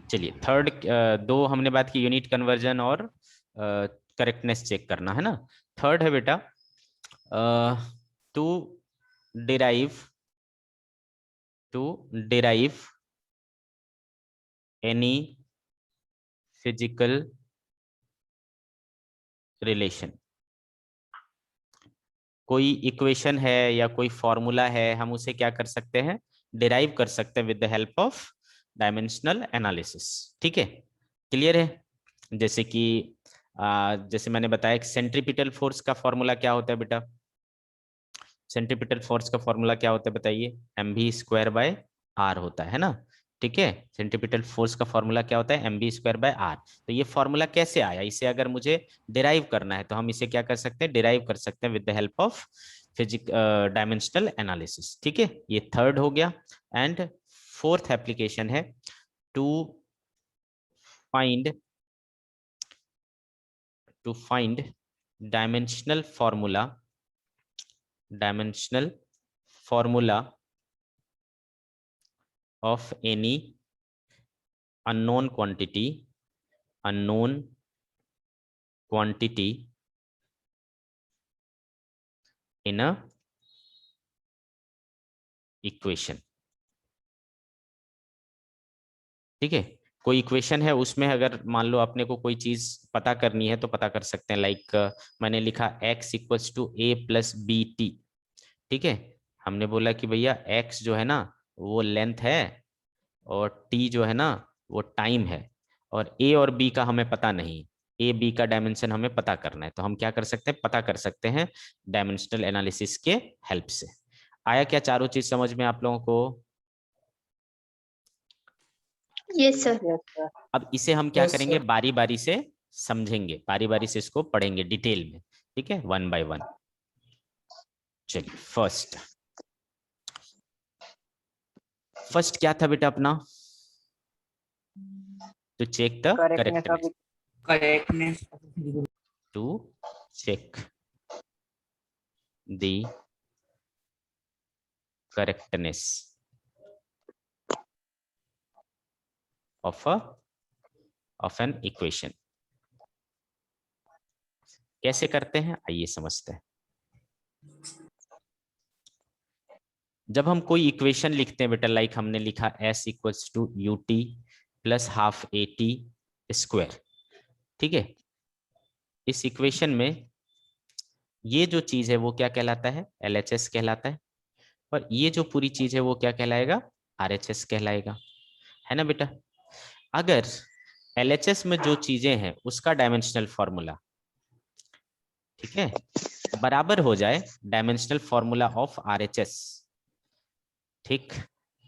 चलिए थर्ड, दो हमने बात की यूनिट कन्वर्जन और करेक्टनेस चेक करना है ना। थर्ड है बेटा to derive any physical relation. कोई इक्वेशन है या कोई फॉर्मूला है, हम उसे क्या कर सकते हैं, डिराइव कर सकते हैं with the help of dimensional analysis. ठीक है, क्लियर है। जैसे कि जैसे मैंने बताया सेंट्रीपिटल फोर्स का फॉर्मूला क्या होता है बेटा, सेंट्रीपिटल फोर्स का फॉर्मूला क्या होता है बताइए, mv²/r होता है ना। ठीक है, सेंट्रीपिटल फोर्स का फॉर्मूला क्या होता है, mv²/r। तो ये फॉर्मूला कैसे आया, इसे अगर मुझे डिराइव करना है तो हम इसे क्या कर सकते हैं, डिराइव कर सकते हैं with the help of dimensional analysis. ठीक है, ये थर्ड हो गया। एंड फोर्थ एप्लीकेशन है to find dimensional formula of any unknown quantity in a equation। ठीक है, कोई इक्वेशन है, उसमें अगर मान लो अपने को कोई चीज पता करनी है तो पता कर सकते हैं। लाइक मैंने लिखा x equals to a plus B T. ठीक है, हमने बोला कि भैया x जो है ना वो लेंथ है और t जो है ना वो टाइम है, और a और b का हमें पता नहीं, a b का डायमेंशन हमें पता करना है। तो हम क्या कर सकते हैं, पता कर सकते हैं डायमेंशनल एनालिसिस के हेल्प से। आया क्या चारों चीज समझ में आप लोगों को? Yes sir. अब इसे हम क्या करेंगे, बारी बारी से समझेंगे, बारी बारी से इसको पढ़ेंगे डिटेल में। ठीक है, वन बाय वन। चलिए फर्स्ट क्या था बेटा अपना, to check the correctness, to check the correctness of an equation. कैसे करते हैं आइए समझते हैं। जब हम कोई इक्वेशन लिखते हैं बेटा, लाइक हमने लिखा s equals to U T plus half A T square. ठीक है, इस इक्वेशन में ये जो चीज है वो क्या कहलाता है, LHS कहलाता है, और ये जो पूरी चीज है वो क्या कहलाएगा, RHS कहलाएगा, है ना बेटा। अगर LHS में जो चीजें हैं उसका डायमेंशनल फॉर्मूला, ठीक है, बराबर हो जाए डायमेंशनल फॉर्मूला ऑफ RHS, ठीक,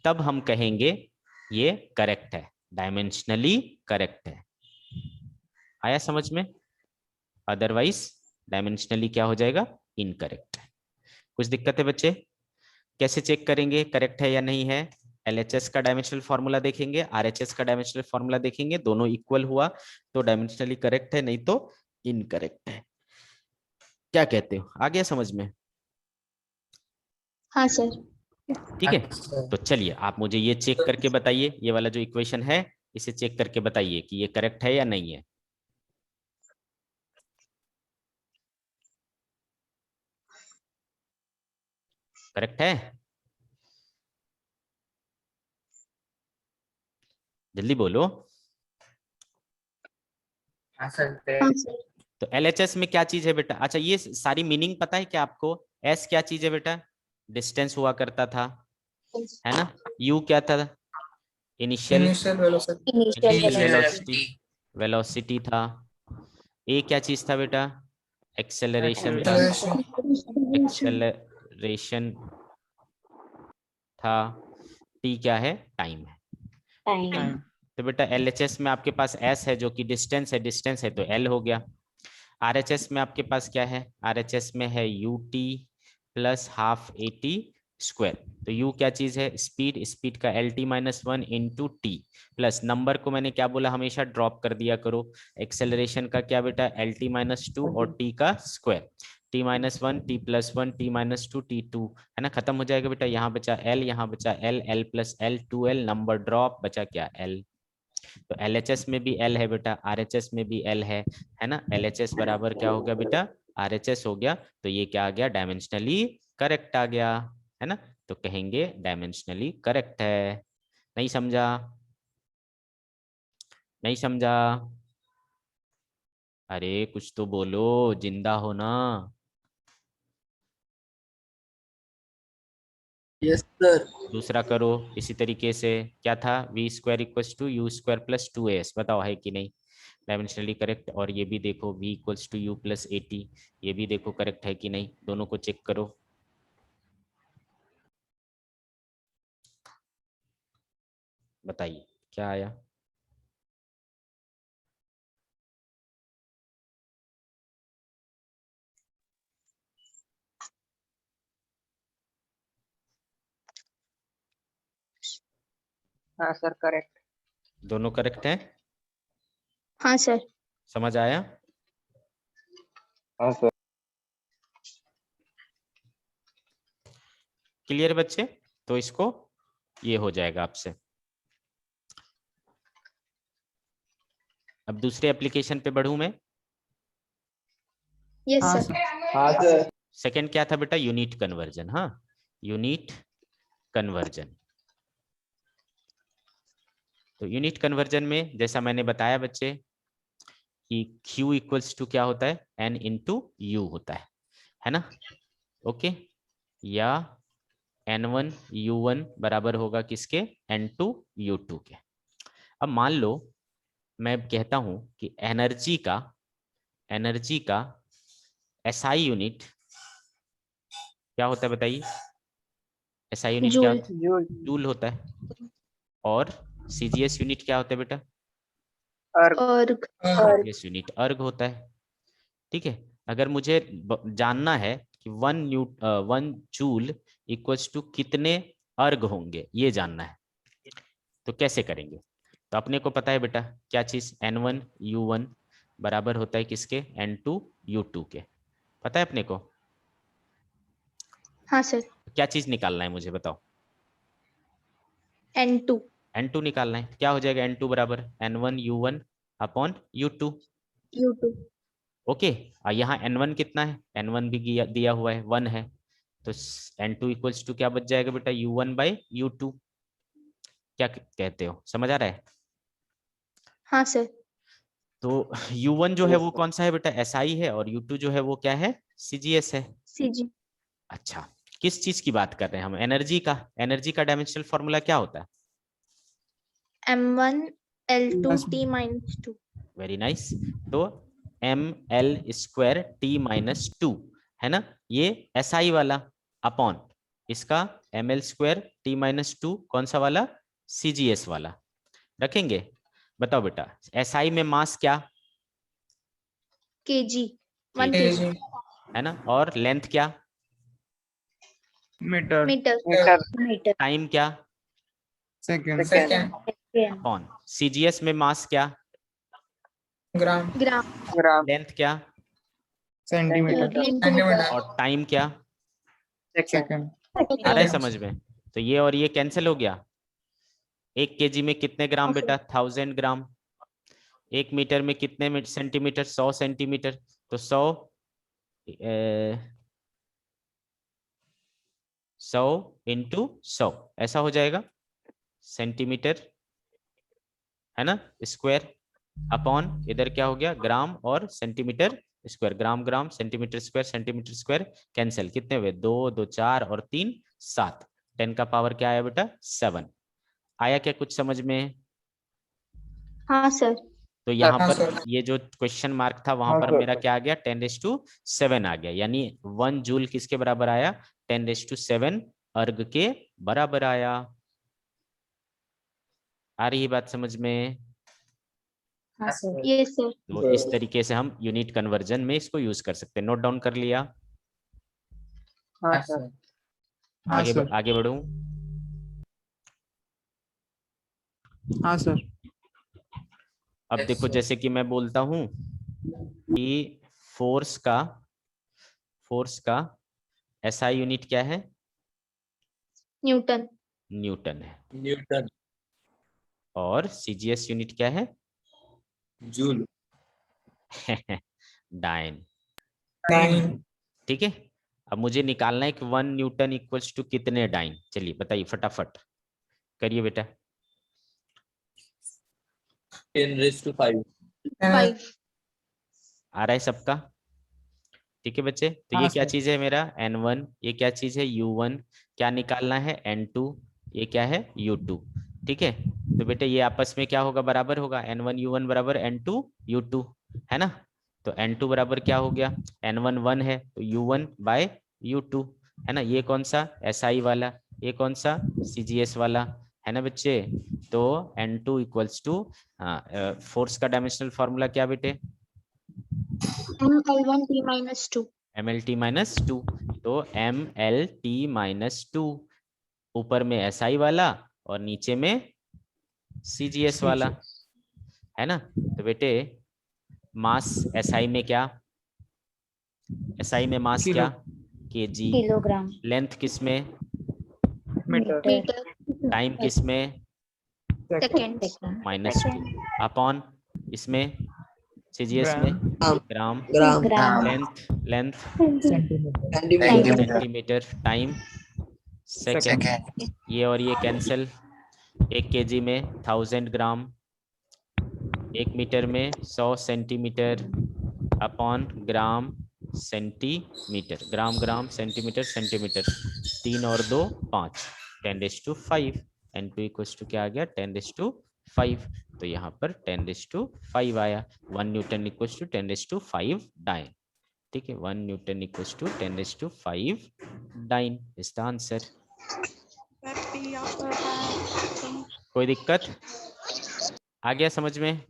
तब हम कहेंगे ये करेक्ट है, डायमेंशनली करेक्ट है। आया समझ में? अदरवाइज डायमेंशनली क्या हो जाएगा, इनकरेक्ट। कुछ दिक्कत है बच्चे? कैसे चेक करेंगे करेक्ट है या नहीं है? LHS का डायमेंशनल फॉर्मूला देखेंगे, RHS का डायमेंशनल फॉर्मूला देखेंगे, दोनों इक्वल हुआ तो डायमेंशनली करेक्ट है, नहीं तो इनकरेक्ट है। क्या कहते हो, आ गया समझ में? हाँ सर। ठीक है, तो चलिए आप मुझे ये चेक करके बताइए, ये वाला जो इक्वेशन है इसे चेक करके बताइए कि ये करेक्ट है या नहीं है। करेक्ट है? जल्दी बोलो। हाँ सर। तो LHS में क्या चीज है बेटा, अच्छा ये सारी मीनिंग पता है क्या आपको? S क्या चीज है बेटा, डिस्टेंस हुआ करता था, है ना। U क्या था, इनिशियल वेलोसिटी, वेलोसिटी था। A क्या चीज था बेटा, एक्सेलरेशन था, एक्सेलरेशन था। T क्या है, टाइम है। तो बेटा LHS में आपके पास S है जो कि डिस्टेंस है, डिस्टेंस है तो L हो गया। RHS में आपके पास क्या है, RHS में है UT plus half AT square. तो U क्या चीज है, स्पीड, स्पीड का LT-1 into T, plus number को मैंने क्या बोला, हमेशा ड्रॉप कर दिया करो। एक्सेलरेशन का क्या बेटा, LT-2 और T का square, T-1 T+1 T-2 T2, है ना। खत्म हो जाएगा बेटा, यहाँ बचा L, यहाँ बचा L, L plus L 2L, number drop, बचा क्या L। तो LHS में भी L है बेटा, RHS में भी L है ना। LHS बराबर क्या हो गया बेटा, RHS हो गया। तो ये क्या आ गया, डायमेंशनली करेक्ट आ गया, है ना। तो कहेंगे डायमेंशनली करेक्ट है। नहीं समझा, नहीं समझा? अरे कुछ तो बोलो, जिंदा हो ना। Yes sir. दूसरा करो इसी तरीके से। क्या था, V square equals to U square plus 2as, बताओ है कि नहीं डायमेंशनली करेक्ट। और ये भी देखो V equals to U plus 80, ये भी देखो करेक्ट है कि नहीं, दोनों को चेक करो। बताइए क्या आया। हाँ सर करेक्ट। दोनों करेक्ट है, हाँ सर। समझ आया। हाँ सर। क्लियर बच्चे, तो इसको ये हो जाएगा आपसे। अब दूसरे एप्लीकेशन पे बढ़ूं मैं। यस हाँ सर। हाँ सर। सेकंड क्या था बेटा, यूनिट कन्वर्जन। हाँ, यूनिट कन्वर्जन। तो यूनिट कन्वर्जन में जैसा मैंने बताया बच्चे कि Q इक्वल्स टू क्या होता है, N इंटू यू होता है ना। ओके, या N1 U1 बराबर होगा किसके, N2 U2 के। अब मान लो मैं कहता हूं कि एनर्जी का SI यूनिट क्या होता है बताइए। SI यूनिट क्या जूल। होता है, जूल होता है। और CGS यूनिट क्या होता है बेटा, और CGS यूनिट अर्ग होता है। ठीक है, अगर मुझे जानना है कि 1 जूल इक्वल्स टू कितने अर्ग होंगे, ये जानना है, तो कैसे करेंगे। तो अपने को पता है बेटा क्या चीज, N1 U1 बराबर होता है किसके, N2 U2 के, पता है अपने को। हाँ सर। क्या चीज निकालना है मुझे बताओ। N2। N2 निकालना है, क्या हो जाएगा N2 बराबर N1 U1 upon U2। U2। Okay, और यहाँ N1 कितना है, N1 भी दिया हुआ है 1 है। तो N2 इक्वल्स टू क्या बच जाएगा बेटा, U1 बाई U2। क्या कहते हो, समझ आ रहा है। हाँ सर। तो U1 जो है वो कौन सा है बेटा, SI है, और U2 जो है वो क्या है, CGS है। CG। अच्छा, किस चीज की बात कर रहे हैं हम, एनर्जी का। एनर्जी का डायमेंशनल फॉर्मूला क्या होता है, M1 L2 T-2। Very nice. तो ML स्क्वायर T-2 है ना, ये SI वाला अपॉन इसका ML स्क्वायर T-2 कौन सा वाला, CGS वाला रखेंगे। बताओ बेटा, SI में मास क्या, kg। 1 kg kg। है ना, और लेंथ क्या, मीटर। मीटर। टाइम क्या, सेकंड। अपॉन CGS में मास क्या, ग्राम। ग्राम। लेंथ क्या, सेंटीमीटर। और टाइम क्या। सेकंड। आ रहा है समझ में। तो ये और ये कैंसिल हो गया। 1 kg में कितने ग्राम बेटा, 1000 ग्राम। 1 मीटर में कितने सेंटीमीटर, 100 सेंटीमीटर। तो 100 इंटू 100 ऐसा हो जाएगा सेंटीमीटर, है ना, स्क्वायर अपॉन इधर क्या हो गया, ग्राम और centimetre square. Gram gram, centimetre square centimetre square, cancel. कितने हुए, 2 2 4 और 3 7। 10 का पावर क्या आया बेटा, 7। आया क्या कुछ समझ में। हाँ सर। तो यहाँ पर ये जो क्वेश्चन मार्क था वहां पर मेरा क्या आ गया, 10⁻7 आ गया। यानी 1 जूल किसके बराबर आया, 10⁻7 अर्ग के बराबर आया। आ रही है बात समझ में। हाँ सर। ये सर। तो इस तरीके से हम यूनिट कन्वर्जन में इसको यूज कर सकते हैं। नोट डाउन कर लिया। हाँ सर। आगे बढ़ूं। हाँ सर। अब देखो जैसे कि मैं बोलता हूं कि फोर्स का SI यूनिट क्या है, न्यूटन। न्यूटन है। न्यूटन। और सीजीएस यूनिट क्या है? जूल। डाइन। डाइन। ठीक है, अब मुझे निकालना है कि 1 न्यूटन इक्वल्स टू कितने डाइन। चलिए बताइए फटाफट करिए बेटा। 10⁵5। 5. आ रहा है सबका? ठीक है बच्चे, तो ये हाँ, क्या सर। चीज है मेरा N1, ये क्या चीज है U1, क्या निकालना है N2, ये क्या है U2। ठीक है, तो बेटे ये आपस में क्या होगा, बराबर होगा, N1 U1 बराबर N2 U2, है ना। तो N2 बराबर क्या हो गया, N1 1 है तो U1 बाय U2, है ना। ये कौन सा SI वाला, ये कौन सा CGS वाला, है ना बच्चे। तो N2 इक्वल्स टू, फोर्स का डायमेंशनल फॉर्मूला क्या बेटे, ML1T minus 2. MLT minus two. तो MLT माइनस टू, ऊपर में SI वाला और नीचे में CGS वाला, है ना। तो बेटे मास SI में क्या, SI में मास क्या, kg। Kilogram. लेंथ किस में, मीटर। Meter. टाइम किस में, Second. -2 अपॉन इसमें CGS में ग्राम। Gram. Length centimetre. Centimetre, time second. ये और ये कैंसिल, 1 kg में 1000 ग्राम, 1 मीटर में 100 centimetre upon gram centimetre, gram centimetre centimetre, 3 और 2 5, 10⁵5। N2 इक्वल्स टू क्या आ गया, 10⁵5। तो यहाँ पर 10⁵5 आया। 1 न्यूटन इक्वल्स टू 10⁵5 डाइन। ठीक है, 1 newton equals to 10⁵5 dyne is the answer. कोई दिक्कत आ गया समझ में?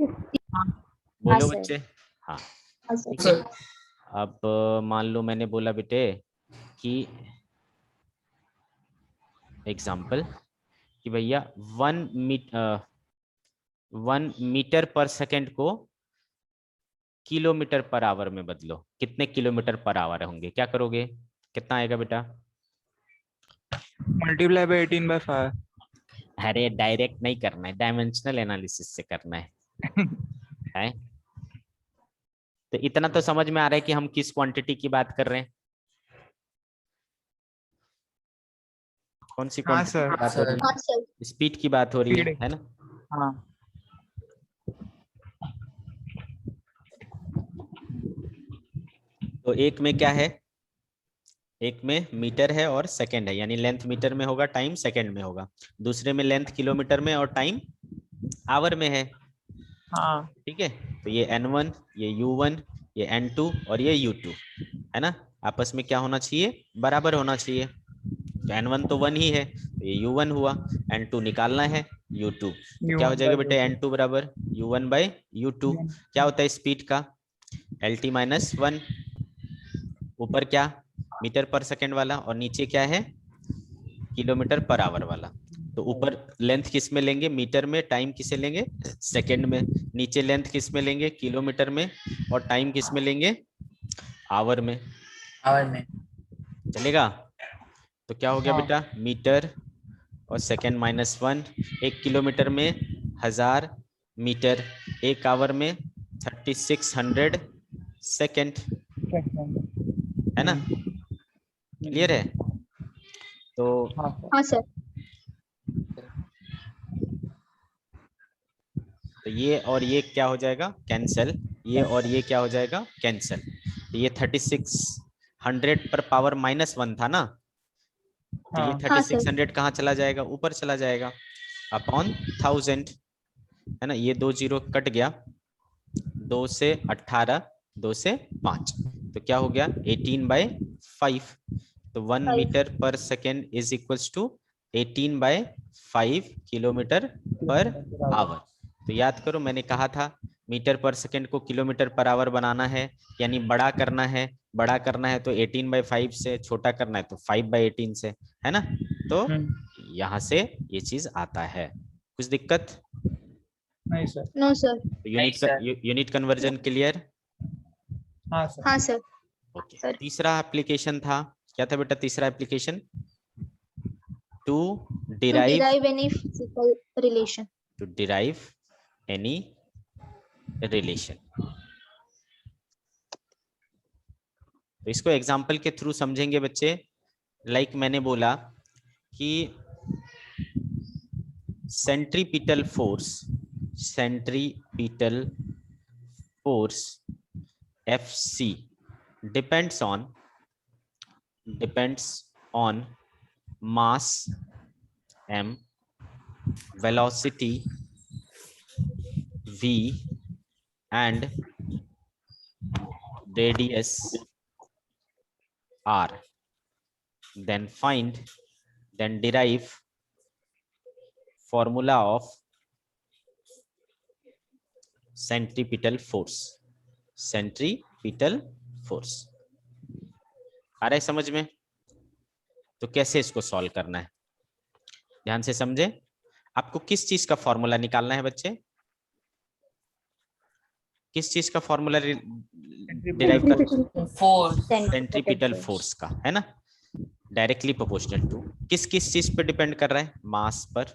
बोलो sir. बच्चे। हाँ ठीक sir. है। अब मान लो मैंने बोला बेटे कि एग्जाम्पल कि भैया 1 मीटर पर सेकेंड को किलोमीटर पर आवर में बदलो, कितने किलोमीटर पर आवर होंगे, क्या करोगे, कितना आएगा बेटा? Multiply by 18/5। अरे डायरेक्ट नहीं करना है, डायमेंशनल एनालिसिस से करना है? तो इतना तो समझ में आ रहा है कि हम किस क्वांटिटी की बात कर रहे हैं, कौन सी हाँ क्वांटिटी सर। की बात हो रही हाँ सर. है, स्पीड की बात हो रही Speed. है ना। हाँ। तो एक में क्या है, एक में मीटर है और सेकंड है, यानी लेंथ मीटर में होगा, टाइम सेकंड में होगा। दूसरे में लेंथ किलोमीटर में और टाइम आवर में है। हाँ। ठीक है, तो ये N1, ये U1, ये N2 और ये U2, है ना। आपस में क्या होना चाहिए, बराबर होना चाहिए। तो N1 तो 1 ही है, तो ये U1 हुआ, N2 निकालना है U2, तो क्या हो जाएगा बेटे, N2 बराबर U1 बाई U2। क्या होता है स्पीड का, LT माइनस 1, ऊपर क्या मीटर पर सेकेंड वाला और नीचे क्या है किलोमीटर पर आवर वाला। तो ऊपर लेंथ किस में लेंगे, मीटर में, टाइम किसे लेंगे, सेकंड में। नीचे लेंथ किस में लेंगे, किलोमीटर में, और टाइम किस में लेंगे, आवर में। चलेगा। तो क्या हो गया बेटा, मीटर और सेकंड -1, 1 किलोमीटर में 1000 मीटर, 1 आवर में 3600 सेकंड, है ना। क्लियर है? तो हाँ सर. तो ये और ये क्या हो जाएगा, कैंसिल, ये और ये क्या हो जाएगा, कैंसिल। तो ये 3600 पर पावर -1 था ना, तो ये 3600 कहाँ चला जाएगा, ऊपर चला जाएगा अपॉन 1000, है ना। ये 2 0 कट गया, 2 से 18, 2 से 5, तो क्या हो गया 18/5। तो 1 metre per second is equals to 18/5 kilometre per hour. तो याद करो मैंने कहा था मीटर पर सेकेंड को किलोमीटर पर आवर बनाना है, यानी बड़ा करना है, बड़ा करना है तो 18/5 से, छोटा करना है तो 5/18 से, है ना। तो यहाँ से ये चीज आता है। कुछ दिक्कत? नहीं sir. No sir. Unit conversion clear? हाँ सर। हाँ सर. ओके। सर. तीसरा एप्लीकेशन था, क्या था बेटा तीसरा application, to derive any physical relation. to derive any relation. तो इसको एग्जाम्पल के थ्रू समझेंगे बच्चे. लाइक मैंने बोला कि centripetal force FC depends on mass m, velocity v, and radius r. Then derive formula of centripetal force. आ रहा है समझ में? तो कैसे इसको सॉल्व करना है, ध्यान से समझे. आपको किस चीज का फॉर्मूला निकालना है बच्चे? किस चीज का फॉर्मूला डिराइव कर? सेंट्रीपिटल फोर्स का, है ना. डायरेक्टली प्रोपोर्शनल टू किस चीज पे डिपेंड कर रहा है? मास पर.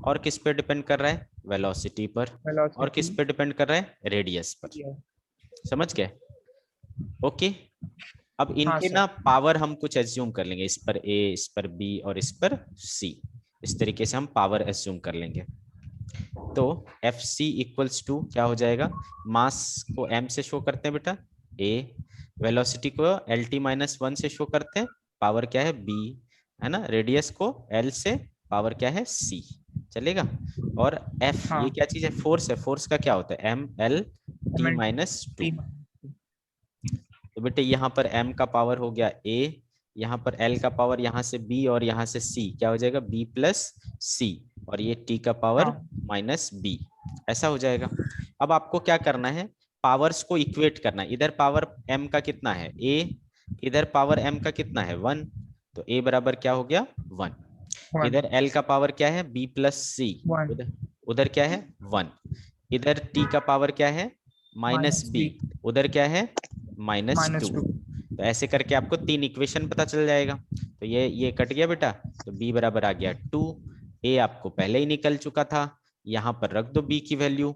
और किस पे डिपेंड कर रहा है? वेलोसिटी पर. और किस पे डिपेंड कर रहा है? रेडियस पर. समझ गए? ओके. अब इनके ना पावर हम कुछ एज्यूम कर लेंगे, इस पर A, इस पर B और इस पर C. इस तरीके से हम पावर एज्यूम कर लेंगे. तो FC इक्वल्स टू क्या हो जाएगा? मास को M से शो करते हैं बेटा A, वेलोसिटी को LT-1 से शो करते हैं, पावर क्या है? B, है ना. रेडियस को L से, पावर क्या है? C. चलेगा. और F ये क्या चीज है? फोर्स है. फोर्स का क्या होता है? MLT-2. तो बेटे यहाँ पर M का पावर हो गया A, यहाँ पर L का पावर यहाँ से B और यहाँ से C, क्या हो जाएगा? B प्लस C, और ये T का पावर माइनस B. ऐसा हो जाएगा. अब आपको क्या करना है? पावर्स को इक्वेट करना है. इधर पावर M का कितना है? A, इधर पावर M का कितना है? 1. तो A बराबर क्या हो गया? 1. इधर L का पावर क्या है? B प्लस C, उधर क्या है? 1. इधर T का पावर क्या है? माइनस B, उधर क्या है? -2. तो ऐसे करके आपको 3 इक्वेशन पता चल जाएगा. तो ये कट गया बेटा, तो B बराबर आ गया 2. A आपको पहले ही निकल चुका था, यहाँ पर रख दो B की वैल्यू.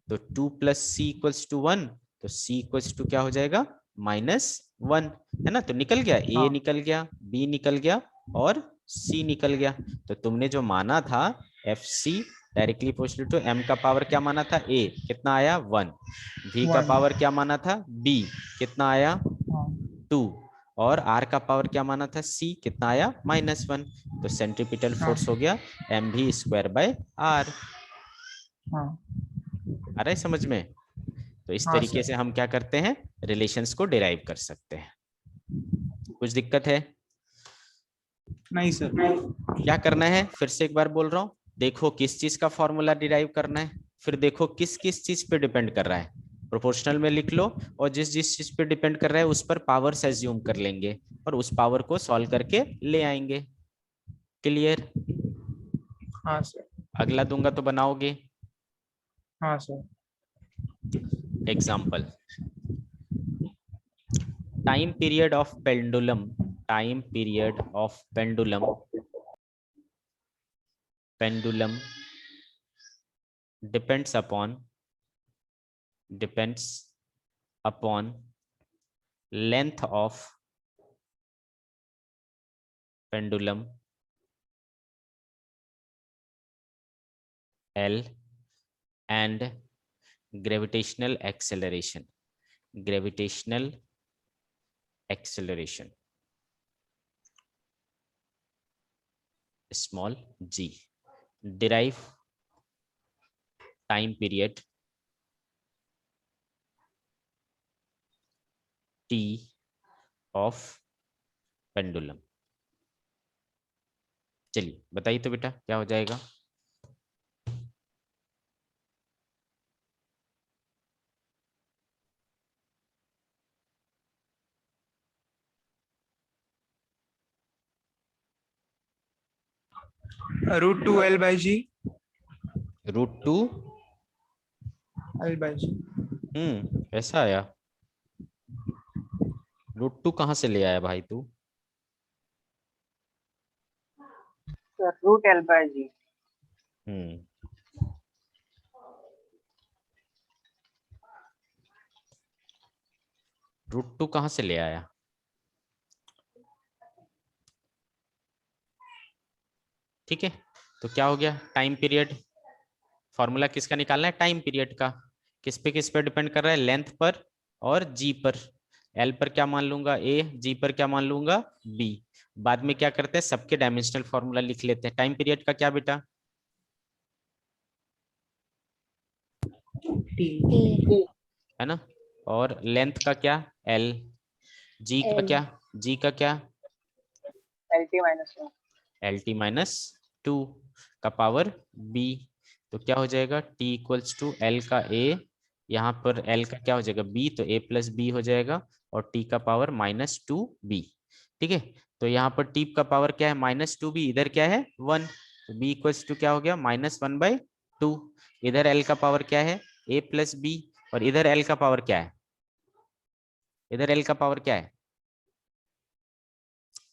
तो 2 प्लस C इक्वल्स टू 1. तो C इक्वल्स टू क्या हो जाएगा? -1, है ना. तो निकल गया, A निकल गया, B निकल गया और C निकल गया. तो तुमने जो माना था FC directly proportional to M का पावर क्या माना था? A, कितना आया? 1. V का पावर क्या माना था? B, कितना आया? 2. और R का पावर क्या माना था? C, कितना आया? -1. तो सेंट्रीपिटल फोर्स हो गया mv²/r. आ रहा है समझ में? तो इस तरीके से हम क्या करते हैं? रिलेशंस को डिराइव कर सकते हैं. कुछ दिक्कत है? नहीं सर. क्या करना है? फिर से एक बार बोल रहा हूँ. देखो किस चीज का फॉर्मूला डिराइव करना है, फिर देखो किस चीज पे डिपेंड कर रहा है. प्रोपोर्शनल में लिख लो, और जिस चीज पे डिपेंड कर रहा है उस पर पावर से एज्यूम कर लेंगे और उस पावर को सॉल्व करके ले आएंगे. क्लियर? हाँ सर. अगला दूंगा तो बनाओगे. हाँ sir. Example. Time period of pendulum depends upon length of pendulum L and gravitational acceleration small g. Derive time period t of pendulum. चलिए बताइए तो बेटा क्या हो जाएगा? √2L/G. √2 L/G. ऐसा आया. √2 कहां से ले आया भाई तू? Sir, root L by G. √2 कहां से ले आया? ठीक है, तो क्या हो गया? टाइम पीरियड, फॉर्मूला किसका निकालना है? टाइम पीरियड का। किस पे डिपेंड कर रहा है? लेंथ पर और जी पर। एल पर क्या मान लूंगा? ए। जी पर क्या मान लूंगा? बी। बाद में क्या करते हैं? सबके डायमेंशनल फॉर्मूला लिख लेते हैं। टाइम पीरियड का क्या बेटा? T. है ना। और लेंथ का क्या? एल। जी का L. क्या? जी का क्या? LT minus 1. LT माइनस 2 का पावर बी। तो क्या हो जाएगा? T इक्वल्स टू एल का ए, यहाँ पर L का क्या हो जाएगा? B, तो A प्लस बी हो जाएगा, और T का पावर -2B। ठीक है, तो यहाँ पर T का पावर क्या है? -2B। इधर क्या है? 1। तो B इक्वल्स टू क्या हो गया? -1/2। इधर L का पावर क्या है? A प्लस बी, और इधर L का पावर क्या है? इधर L का पावर क्या है?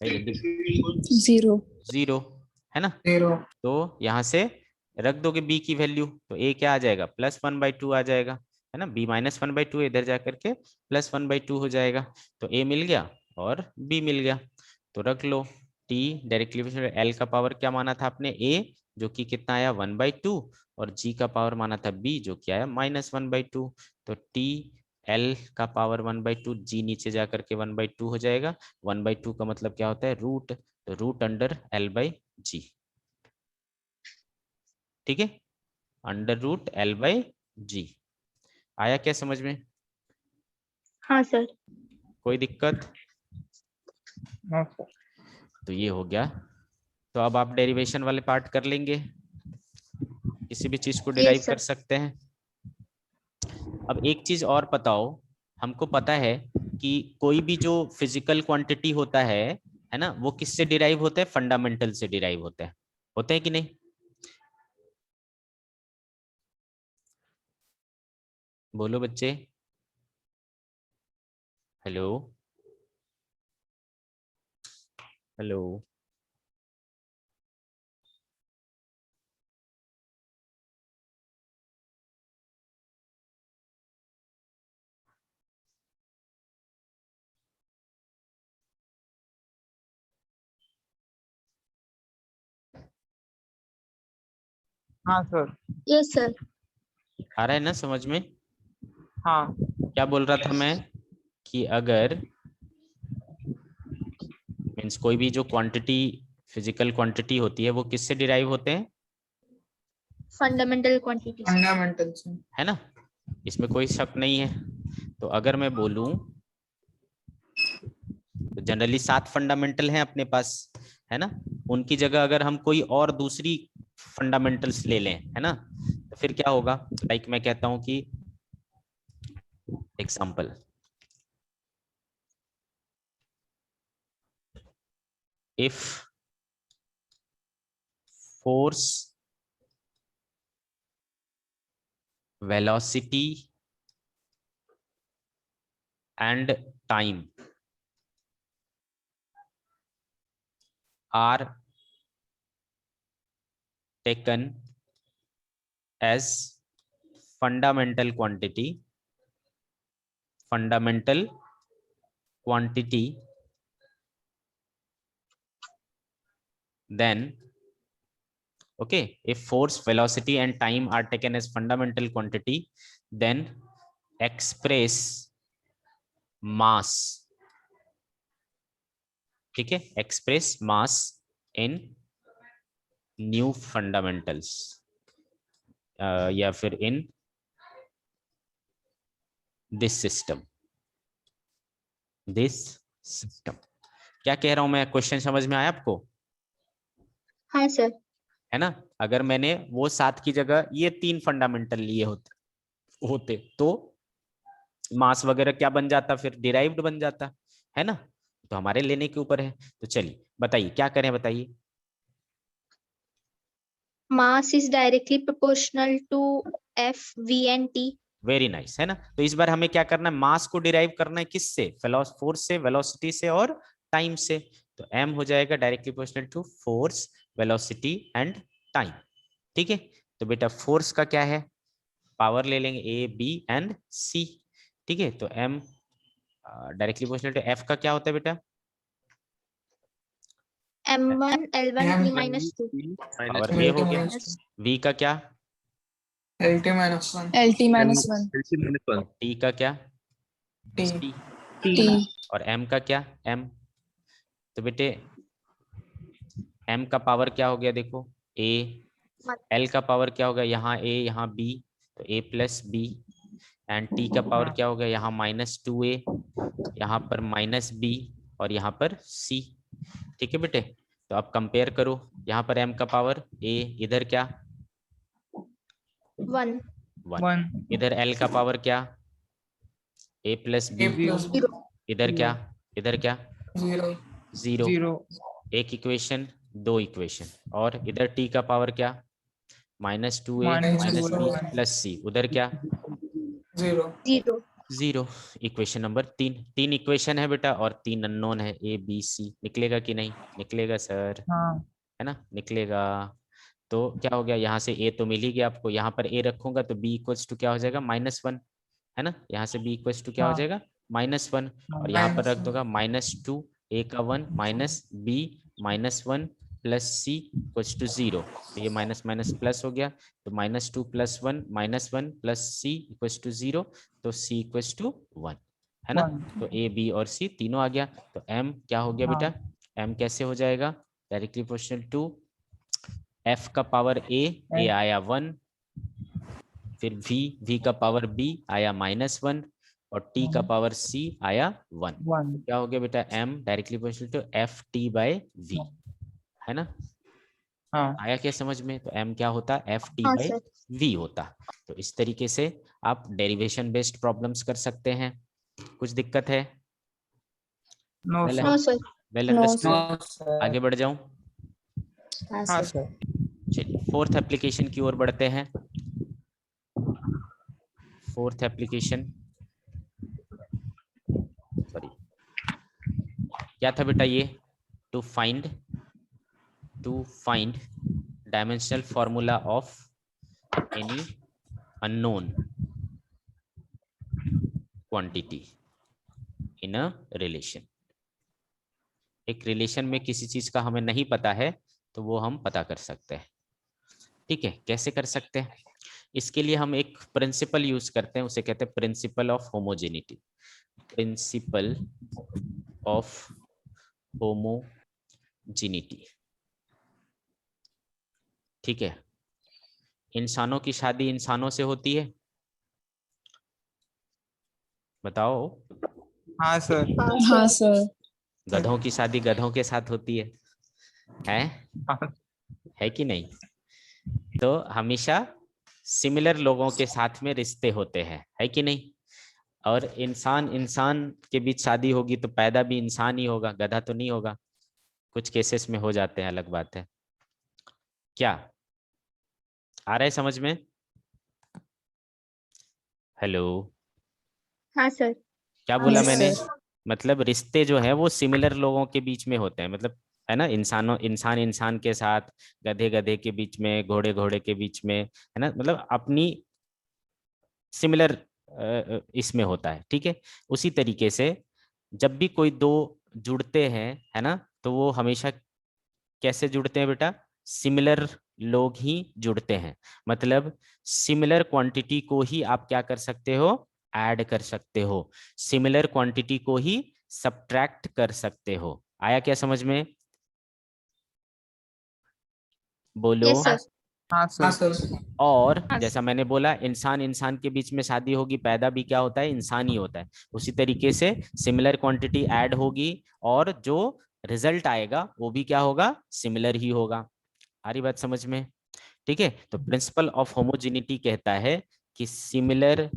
0. 0, है ना। 0. तो यहां से रख दोगे b की वैल्यू, तो a क्या आ जाएगा? +1/2 आ जाएगा, है ना। b -1/2 इधर जा करके +1/2 हो जाएगा। तो a मिल गया और b मिल गया। तो रख लो t डायरेक्टली l का पावर क्या माना था आपने? a, जो कि कितना आया? 1/2, और g का पावर माना था b, जो कि आया -1/2। तो t l का पावर 1/2, g नीचे जा करके 1/2 हो जाएगा। 1/2 का मतलब क्या होता है? रूट। तो रूट अंडर l/g। ठीक है, √l/g। आया क्या समझ में? हाँ सर. कोई दिक्कत? हाँ सर. तो ये हो गया। तो अब आप डेरिवेशन वाले पार्ट कर लेंगे, किसी भी चीज को डिराइव Yes कर sir. सकते हैं। अब एक चीज और बताओ, हमको पता है कि कोई भी जो फिजिकल क्वांटिटी होता है ना, वो किससे डिराइव होता है? फंडामेंटल से डिराइव होते हैं कि नहीं? बोलो बच्चे। Hello, hello. हाँ सर. Yes sir. आ रहा है ना समझ में? हाँ. क्या बोल रहा था मैं? कि अगर मीन्स कोई भी जो क्वांटिटी, फिजिकल क्वांटिटी होती है, वो किससे डिराइव होते हैं? Fundamental quantities. फंडामेंटल से. है ना, इसमें कोई शक नहीं है। तो अगर मैं बोलूं, तो जनरली 7 फंडामेंटल हैं अपने पास, है ना। उनकी जगह अगर हम कोई और दूसरी फंडामेंटल्स ले लें, है ना, तो फिर क्या होगा? लाइक मैं कहता हूं कि example, if force, velocity and time are taken as fundamental quantity, then okay, if force, velocity and time are taken as fundamental quantity, then express mass, ठीक है, express mass in new fundamentals, या फिर in this system, क्या कह रहा हूं मैं? Question समझ में आया आपको? हाँ सर. है ना। अगर मैंने वो 7 की जगह ये 3 फंडामेंटल लिए होते तो मास वगैरह क्या बन जाता? फिर डिराइव्ड बन जाता, है ना। तो हमारे लेने के ऊपर है। तो चलिए बताइए क्या करें, बताइए। Mass is directly proportional to F, V and T. Very nice, है ना। तो इस बार हमें क्या करना है? मास को डिराइव करना है किससे? फोर्स से, वेलोसिटी से और टाइम से। तो m हो जाएगा directly proportional to force, velocity and time. ठीक है, तो बेटा फोर्स का क्या है, पावर ले लेंगे a b एंड c। ठीक है, तो m directly proportional to f का क्या होता है बेटा, M1 L1 M T minus 2 power a हो गया, minus v का क्या, LT minus 1 LT minus 1 t का क्या, T c, T और m का क्या, m। तो बेटे m का पावर क्या हो गया, देखो a, l का पावर क्या हो गया, यहाँ a यहाँ b, तो a plus b, and t का पावर क्या हो गया, यहाँ -2a, यहाँ पर -b और यहाँ पर c। ठीक है बेटे, तो अब कंपेयर करो, यहाँ पर m का पावर a, इधर क्या 1 1, 1 इधर l का पावर क्या a plus b, A plus B 0 इधर क्या, इधर क्या 0 0। 0 एक इक्वेशन, दो इक्वेशन, और इधर t का पावर क्या -2a -2a -b plus c, उधर क्या 0 0 0। इक्वेशन नंबर 3, 3 इक्वेशन है बेटा और 3 अननोन है a b c। निकलेगा कि नहीं निकलेगा सर, हाँ है ना, निकलेगा। तो क्या हो गया, यहाँ से a तो मिल ही गया आपको, यहाँ पर a रखूंगा तो b इक्वल्स टू क्या हो जाएगा -1, है ना, यहाँ से b इक्वल्स टू क्या हो हाँ जाएगा -1, और हाँ यहाँ पर रख -1 दूंगा -2, a का 1 minus b -1 plus c equals to 0। तो ये माइनस माइनस प्लस हो गया, तो -2 + 1 -1 प्लस c इक्वल्स टू 0, तो c इक्वल्स टू 1, है ना। 1 तो a b और c तीनों आ गया, तो m क्या हो गया हाँ बेटा, m कैसे हो जाएगा, डायरेक्टली प्रोपोर्शनल टू f का पावर a आया 1, फिर v का पावर b आया -1, और t का पावर c आया 1। 1 क्या हो गया बेटा, m directly proportional to ft/v, है ना। हाँ आया क्या समझ में, तो m क्या होता, हाँ ft/v सर होता। तो इस तरीके से आप डेरिवेशन बेस्ड प्रॉब्लम्स कर सकते हैं। कुछ दिक्कत है, no well no sir sir well No, understood. No sir आगे बढ़ जाऊं, हाँ हाँ सर सर चलिए फोर्थ एप्लीकेशन की ओर बढ़ते हैं। फोर्थ एप्लीकेशन, सॉरी क्या था बेटा ये, to find dimensional formula of any unknown quantity in a relation. एक रिलेशन में किसी चीज का हमें नहीं पता है तो वो हम पता कर सकते हैं। ठीक है, कैसे कर सकते हैं, इसके लिए हम एक प्रिंसिपल यूज करते हैं, उसे कहते हैं principle of homogeneity. Principle of homogeneity. ठीक है, इंसानों की शादी इंसानों से होती है, बताओ। हाँ सर हाँ सर गधों की शादी गधों के साथ होती है हाँ है कि नहीं। तो हमेशा सिमिलर लोगों के साथ में रिश्ते होते हैं, है कि नहीं। और इंसान इंसान के बीच शादी होगी तो पैदा भी इंसान ही होगा, गधा तो नहीं होगा। कुछ केसेस में हो जाते हैं, अलग बात है। क्या आ रहा है समझ में, हेलो, हाँ सर क्या बोला Yes, मैंने, sir. मतलब रिश्ते जो है वो सिमिलर लोगों के बीच में होते हैं, मतलब है ना, इंसान इंसान के साथ, गधे गधे के बीच में, घोड़े घोड़े के बीच में, है ना, मतलब अपनी सिमिलर इसमें होता है। ठीक है, उसी तरीके से जब भी कोई दो जुड़ते हैं, है ना, तो वो हमेशा कैसे जुड़ते हैं बेटा, सिमिलर लोग ही जुड़ते हैं। मतलब सिमिलर क्वांटिटी को ही आप क्या कर सकते हो, ऐड कर सकते हो, सिमिलर क्वांटिटी को ही सब्ट्रैक्ट कर सकते हो। आया क्या समझ में, बोलो। यस सर हाँ हाँ सर सर और हाँ जैसा मैंने बोला, इंसान इंसान के बीच में शादी होगी, पैदा भी क्या होता है, इंसान ही होता है। उसी तरीके से सिमिलर क्वांटिटी ऐड होगी और जो रिजल्ट आएगा वो भी क्या होगा, सिमिलर ही होगा। आ रही बात समझ में। ठीक है, तो प्रिंसिपल ऑफ होमोजेनिटी कहता है कि सिमिलर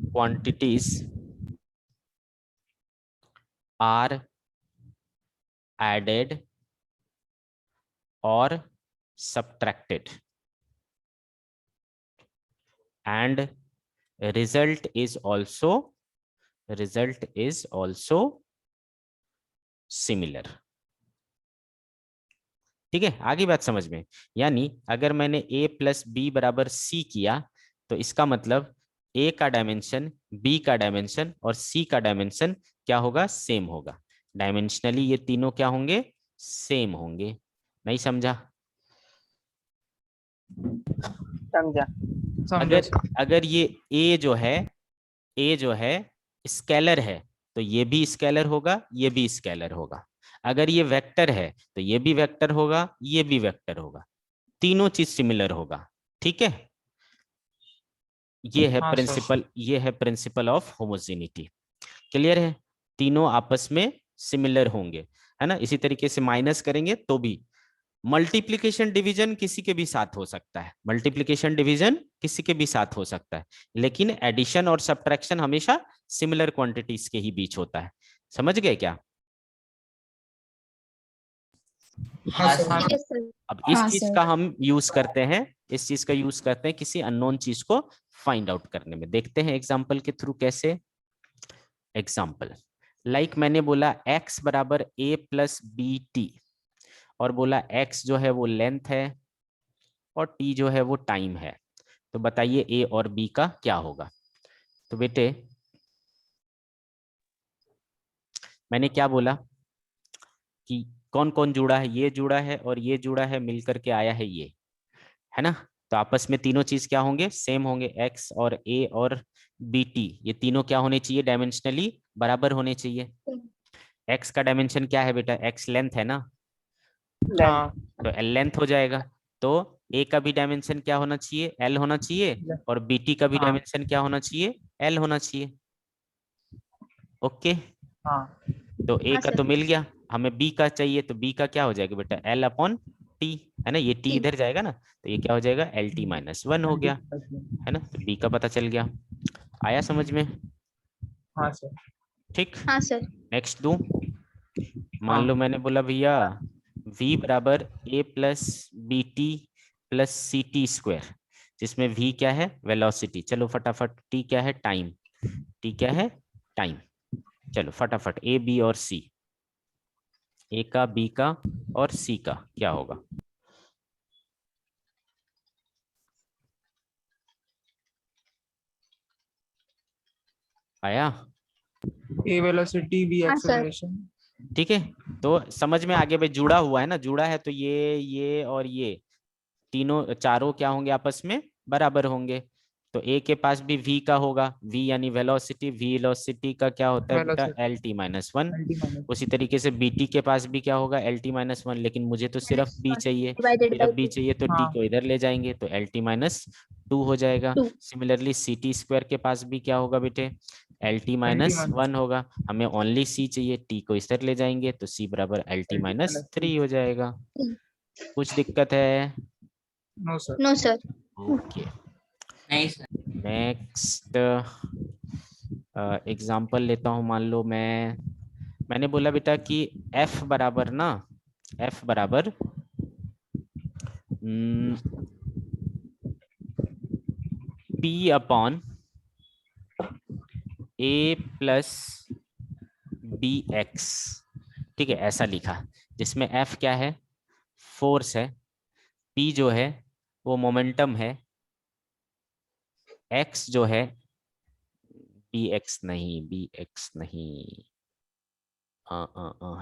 क्वांटिटीज आर एडेड और subtracted and result is also similar. ठीक है, आगे बात समझ में। यानी अगर मैंने a प्लस बी बराबर c किया तो इसका मतलब a का डायमेंशन, b का डायमेंशन और c का डायमेंशन क्या होगा, सेम होगा। डायमेंशनली ये तीनों क्या होंगे, सेम होंगे। नहीं समझा? समझा। समझा अगर सर। अगर ये a जो है स्केलर है तो ये भी स्केलर होगा, ये भी स्केलर होगा। अगर ये वेक्टर है तो ये भी वेक्टर होगा, ये भी वेक्टर होगा। तीनों चीज सिमिलर होगा। ठीक है, ये है हाँ sir. Principle of homogeneity. Clear है? तीनों आपस में सिमिलर होंगे, है ना। इसी तरीके से माइनस करेंगे तो भी। मल्टीप्लिकेशन डिवीजन किसी के भी साथ हो सकता है, मल्टीप्लिकेशन डिवीजन किसी के भी साथ हो सकता है, लेकिन एडिशन और सब्ट्रैक्शन हमेशा सिमिलर क्वांटिटीज के ही बीच होता है। समझ गए क्या? हाँ सर। Yes, sir. अब इस हाँ, चीज सर। का हम यूज करते हैं, इस चीज का यूज करते हैं किसी अननोन चीज को फाइंड आउट करने में। देखते हैं एग्जांपल के थ्रू कैसे। एग्जांपल लाइक मैंने बोला x बराबर a प्लस बी टी, और बोला x जो है वो लेंथ है और t जो है वो टाइम है। तो बताइए a और b का क्या होगा। तो बेटे मैंने क्या बोला कि कौन कौन जुड़ा है, ये जुड़ा है और ये जुड़ा है, मिलकर के आया है ये, है ना। तो आपस में तीनों चीज क्या होंगे, सेम होंगे। x और a और बी टी ये तीनों क्या होने चाहिए, डायमेंशनली बराबर होने चाहिए। x का डायमेंशन क्या है बेटा, x लेंथ है ना, हाँ तो l लेंथ हो जाएगा। तो a का भी डायमेंशन क्या होना चाहिए, l होना चाहिए, और bt का भी हाँ डायमेंशन क्या होना चाहिए, l होना चाहिए। ओके, हाँ तो a हाँ, का सर. तो मिल गया, हमें b का चाहिए, तो b का क्या हो जाएगा बेटा, l अपॉन t, है ना। ये t इधर जाएगा ना, तो ये क्या हो जाएगा, एल टी माइनस वन हो गया, है ना। तो b का पता चल गया। आया समझ में? हाँ सर। ठीक, हाँ, sir. नेक्स्ट दू। मान हाँ लो मैंने बोला भैया v बराबर a plus B T plus C T square, जिसमें v क्या है, वेलोसिटी। चलो फटाफट, t क्या है, टाइम, t क्या है, टाइम। चलो फटाफट a b और c, a का, b का और c का क्या होगा। आया? ए वेलोसिटी बी हाँ, sir. एक्सेलरेशन। ठीक है, तो समझ में आगे भाई, जुड़ा हुआ है ना, जुड़ा है तो ये और ये तीनों चारों क्या होंगे, आपस में बराबर होंगे। तो a के पास भी v का होगा, v यानी वेलोसिटी, वेलोसिटी का क्या होता है बेटा, velocity L T minus one. L T minus. उसी तरीके से bt के पास भी क्या होगा, एल टी माइनस वन, लेकिन मुझे तो सिर्फ b चाहिए, Divided by सिर्फ b 2. चाहिए, तो t हाँ को इधर ले जाएंगे तो एल टी माइनस टू हो जाएगा। 2. सिमिलरली सी टी स्क्वायर के पास भी क्या होगा बेटे, L T L T minus minus one होगा। हमें ओनली c चाहिए, t को इधर ले जाएंगे तो c बराबर L T L T minus minus three हो जाएगा। 3. कुछ दिक्कत है? No sir. No, sir. Okay, next example लेता हूं। मान लो मैंने बोला बेटा कि f बराबर ना, f बराबर p upon a plus B X. ठीक है, ऐसा लिखा, जिसमें f क्या है, फोर्स है, p जो है वो मोमेंटम है, x जो है बी एक्स नहीं,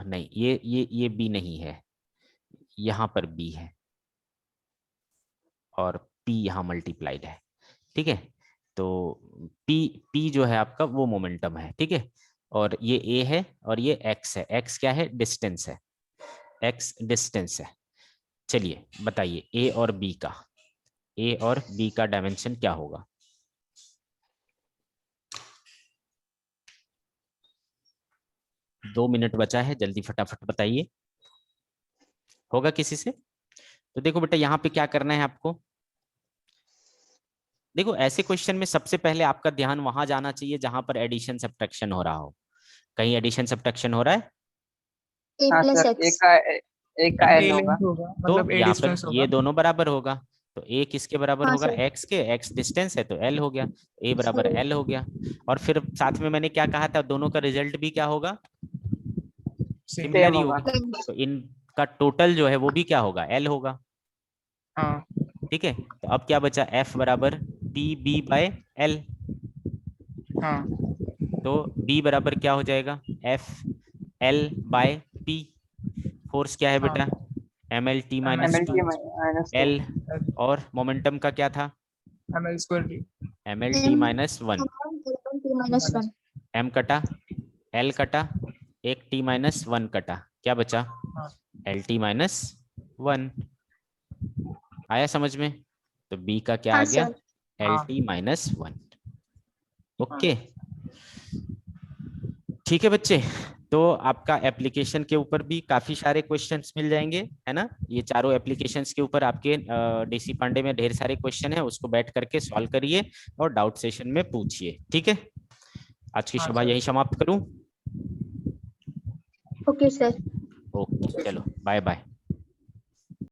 नहीं, ये बी नहीं है, यहाँ पर बी है और p यहाँ मल्टीप्लाइड है। ठीक है, तो p जो है आपका वो मोमेंटम है। ठीक है, और ये a है और ये x है। x क्या है, डिस्टेंस है, x डिस्टेंस है। चलिए बताइए a और b का डायमेंशन क्या होगा। दो मिनट बचा है, जल्दी फटाफट बताइए, होगा किसी से? तो देखो बेटा, यहाँ पे क्या करना है आपको। देखो ऐसे क्वेश्चन में सबसे पहले आपका ध्यान वहां जाना चाहिए जहां पर एडिशन सब्ट्रैक्शन हो रहा हो। कहीं एडिशन सब्ट्रैक्शन हो रहा है? A हाँ plus सर, X. एक का ए एल होगा। लेंथ होगा, तो मतलब ए यहाँ पर डिस्टेंस ये होगा। दोनों बराबर होगा, तो a किसके बराबर हाँ, होगा, sir. x के, x डिस्टेंस है तो l हो गया, a बराबर l हो गया। और फिर साथ में मैंने क्या कहा था, दोनों का रिजल्ट भी क्या होगा, सिमिलर ही होगा। होगी, तो इनका टोटल जो है वो भी क्या होगा, एल होगा। हाँ ठीक है, तो अब क्या बचा, एफ बराबर पी बी बाय एल, हाँ तो बी बराबर क्या हो जाएगा, F L by P. Force क्या है हाँ। बेटा, M L T minus MLT two minus L, और मोमेंटम का क्या था, ml square t M L T minus one. -1 M कटा, एल कटा, एक टी माइनस वन कटा, क्या बचा, हाँ। L T minus one. आया समझ में, तो बी का क्या आ हाँ गया, सर। एल हाँ। T minus one. ओके, ठीक है बच्चे, तो आपका एप्लीकेशन के ऊपर भी काफी सारे क्वेश्चंस मिल जाएंगे, है ना। ये चारों एप्लीकेशंस के ऊपर आपके डीसी पांडे में ढेर सारे क्वेश्चन है, उसको बैठ करके सॉल्व करिए और डाउट सेशन में पूछिए। ठीक है, आज की हाँ, सभा सर। यही समाप्त करूं। Okay sir. ओके, चलो बाय बाय।